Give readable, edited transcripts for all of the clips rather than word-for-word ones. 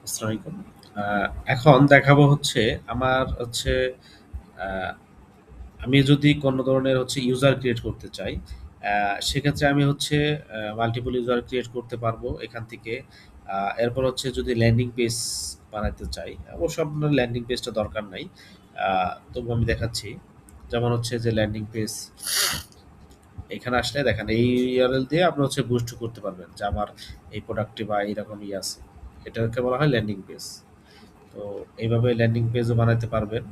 আসসালামু আলাইকুম। আ এখন দেখাবো হচ্ছে আমার হচ্ছে আ আমি যদি কোনো ধরনের হচ্ছে ইউজার ক্রিয়েট করতে চাই, আ সেক্ষেত্রে আমি হচ্ছে মাল্টিপল ইউজার ক্রিয়েট করতে পারবো এখান থেকে। আ এরপর হচ্ছে যদি ল্যান্ডিং পেজ বানাতে চাই, অবশ্য আপনার ল্যান্ডিং পেজটা দরকার নাই। আ তবু আমি দেখাচ্ছি। যেমন হচ্ছে যে ল্যান্ডিং পেজ এখানে আসলে দেখেন এই ইউআরএল দিয়ে আপনি হচ্ছে বুস্ট করতে পারবেন যে আমার এই প্রোডাক্টটি বা এইরকম আছে। এটাকে বলা হয় ল্যান্ডিং পেজ। তো এইভাবে ল্যান্ডিং পেজও বানাতে পারবেন।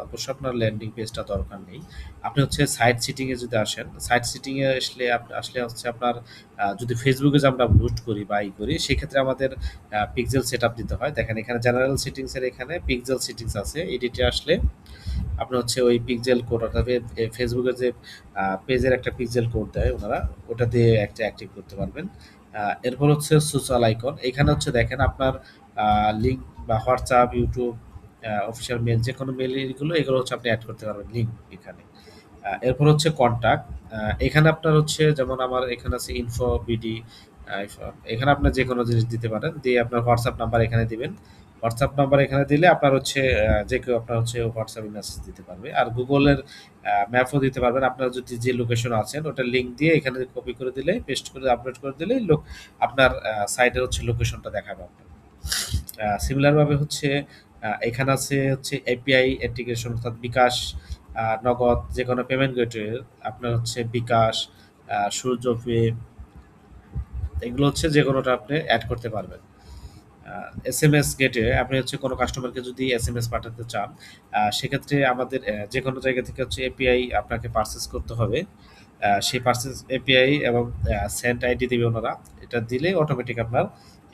অবশ্য আপনার ল্যান্ডিং পেজটা দরকার নেই। আপনি হচ্ছে সাইট সিটিং এ যদি আসেন, সাইট সিটিং এ আসলে হচ্ছে আপনার যদি ফেসবুকে যে আমরা বুস্ট করি বা করি সেক্ষেত্রে আমাদের পিক্সেল সেটআপ দিতে হয়। দেখেন এখানে জেনারেল সেটিংস এর এখানে পিক্সেল সেটিংস আছে। এডিটে আসলে আপনার হচ্ছে ওই পিক্সেল কোড অর্থাৎ ফেসবুকের যে পেজের একটা পিক্সেল কোড দেয় ওনারা, ওটা দিয়ে একটা অ্যাক্টিভ করতে পারবেন। এরপর হচ্ছে সোশ্যাল আইকন। এখানে হচ্ছে দেখেন আপনার লিঙ্ক বা হোয়াটসঅ্যাপ, ইউটিউব, অফিসিয়াল মেইল যেকোনো মেইল এগুলো হচ্ছে আপনি এড করতে পারবেন লিঙ্ক এখানে। এরপর হচ্ছে কনট্যাক্ট। এখানে আপনার হচ্ছে যেমন আমার এখানে আছে ইনফো বিডি। এখানে আপনার যেকোনো জিনিস দিতে পারেন। দিয়ে আপনার হোয়াটসঅ্যাপ নাম্বার এখানে দিবেন। হোয়াটসঅ্যাপ নাম্বার এখানে দিলে আপনার হচ্ছে যে কেউ আপনার হচ্ছে হোয়াটসঅ্যাপে মেসেজ দিতে পারবে। আর গুগলের ম্যাপও দিতে পারবেন। আপনার যদি যে লোকেশনে আছেন ওটার লিঙ্ক দিয়ে এখানে কপি করে দিলে, পেস্ট করে আপলোড করে দিলেই আপনার সাইটের হচ্ছে লোকেশনটা দেখাবে আপনার। সিমিলার ভাবে হচ্ছে এখানে আছে হচ্ছে এপিআই ইন্টিগ্রেশন অর্থাৎ বিকাশ, নগদ যেকোনো পেমেন্ট গেটওয়ে আপনার হচ্ছে বিকাশ, সূর্যপে, এগুলো হচ্ছে যেকোনোটা আপনি এড করতে পারবেন। এসএমএস গেটওয়ে আপনি হচ্ছে কোনো কাস্টমারকে যদি এসএমএস পাঠাতে চান, সেক্ষেত্রে আমাদের যেকোনো জায়গা থেকে হচ্ছে এপিআই আপনাকে পারচেজ করতে হবে। সেই পারচেজ এপিআই এবং সেন্ড আইডি দিবে ওনারা। এটা দিলে অটোমেটিক আপনার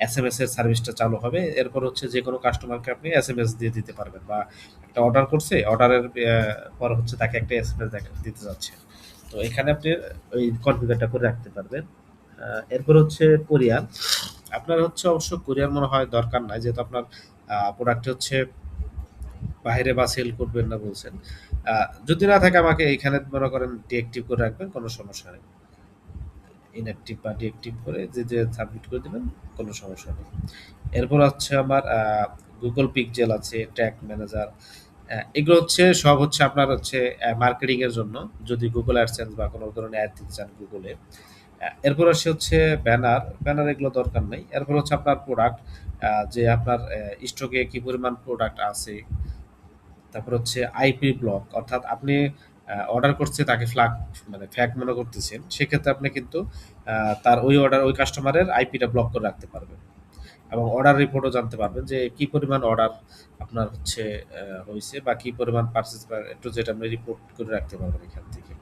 এসএমএস এর সার্ভিসটা চালু হবে। এরপর হচ্ছে যেকোনো কাস্টমারকে আপনি এসএমএস দিয়ে দিতে পারবেন বা একটা অর্ডার করছে, অর্ডারের পর হচ্ছে তাকে একটা এসএমএস দিতে যাচ্ছে। তো এখানে আপনি ওই কনফিগারটা করে রাখতে পারবেন। এরপর হচ্ছে কোরিয়ার। আপনার হচ্ছে অবশ্য কোরিয়ার মনে হয় দরকার নাই যেহেতু আপনার প্রোডাক্ট হচ্ছে বাইরে বা সেল করবেন না বলছেন। যদি না থাকে আমাকে এখানে মনে করেন ডিএক্টিভ করে রাখবেন, কোনো সমস্যা নেই। ইনঅ্যাক্টিভ বা ডিএক্টিভ করে যে সাবমিট করে দিবেন, কোনো সমস্যা নেই। এরপর হচ্ছে আমার গুগল পিক্সেল আছে, ট্যাগ ম্যানেজার। এগুলো হচ্ছে সব হচ্ছে আপনার হচ্ছে মার্কেটিং এর জন্য, যদি গুগল অ্যাডসেন্স বা কোনো ধরনের অ্যাড দিতে চান গুগলে। এরপর আসে হচ্ছে ব্যানার। ব্যানার এগুলো দরকার নেই। এরপর হচ্ছে আপনার প্রোডাক্ট, যে আপনার স্টকে কি পরিমাণ প্রোডাক্ট আছে। তারপর হচ্ছে আইপি ব্লক অর্থাৎ আপনি অর্ডার করছে তাকে মানে ফ্যাক মনে করতেছেন। সেক্ষেত্রে আপনি কিন্তু তার ওই অর্ডার ওই কাস্টমারের আইপিটা ব্লক করে রাখতে পারবেন। এবং অর্ডার রিপোর্টও জানতে পারবেন যে কি পরিমাণ অর্ডার আপনার হচ্ছে হইছে বা কি পরিমাণ পারচেজ বা A to Z আপনি রিপোর্ট করে রাখতে পারবেন এখান থেকে।